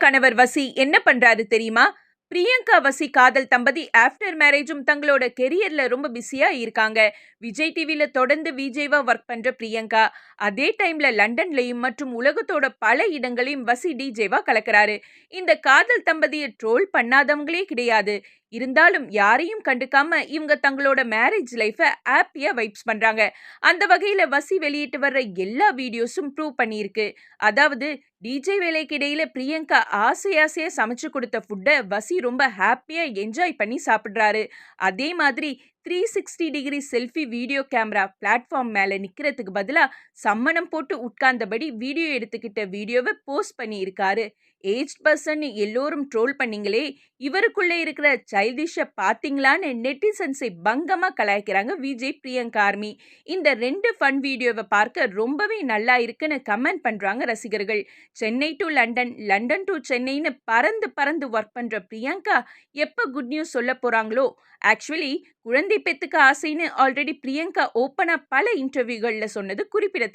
கணவர் வசி என்ன பண்றாரு தெரியுமா? பிரியங்கா வசி காதல் தம்பதி ஆஃப்டர் மேரேஜும் தங்களோட கெரியர்ல ரொம்ப பிஸியா இருக்காங்க. விஜய் டிவில தொடர்ந்து விஜேவா ஒர்க் பண்ற பிரியங்கா, அதே டைம்ல லண்டன்லயும் மற்றும் உலகத்தோட பல இடங்களையும் வசி டிஜேவா கலக்குறாரு. இந்த காதல் தம்பதியை ட்ரோல் பண்ணாதவங்களே கிடையாது. இருந்தாலும் யாரையும் கண்டுக்காம இவங்க தங்களோட மேரேஜ் லைஃப ஹாப்பியா வைப்ஸ் பண்றாங்க. அந்த வகையில வசி வெளியிட்டு வர்ற எல்லா வீடியோஸும் ப்ரூவ் பண்ணியிருக்கு. அதாவது டிஜே வேலைக்கு இடையில பிரியங்கா ஆசையா சமைச்சு கொடுத்த ஃபுட்டை வசி ரொம்ப ஹாப்பியா என்ஜாய் பண்ணி சாப்பிடுறாரு. அதே மாதிரி 360 degree selfie video camera platform மேல நிக்கிறதுக்கு பதிலா சம்மணம் போட்டு உட்கார்ந்தபடி வீடியோ எடுத்துக்கிட்ட வீடியோவை போஸ்ட் பண்ணி இருக்காரு. ஏஜ் பர்சன் எல்லோரும் ட்ரோல் பண்ணீங்களே, இவருக்குள்ள இருக்கிற சைல்டிஷ பாத்தீங்களான்னு நெட்டிசன்ஸை பங்கமா கலாய்க்கிறாங்க விஜய் பிரியங்கா ஆர்மி. இந்த 2 ஃபன் வீடியோவை பார்க்க ரொம்பவே நல்லா இருக்குன்னு கமெண்ட் பண்றாங்க ரசிகர்கள். Chennai to London, London to சென்னைன்னு பறந்து பறந்து ஒர்க் பண்ற பிரியங்கா எப்ப குட் நியூஸ் சொல்ல போறாங்களோ? ஆக்சுவலி குழந்தை பெத்துக்க ஆசைன்னு ஆல்ரெடி பிரியங்கா ஓப்பனா பல இன்டர்வியூகள்ல சொன்னது குறிப்பிடத்தக்கது.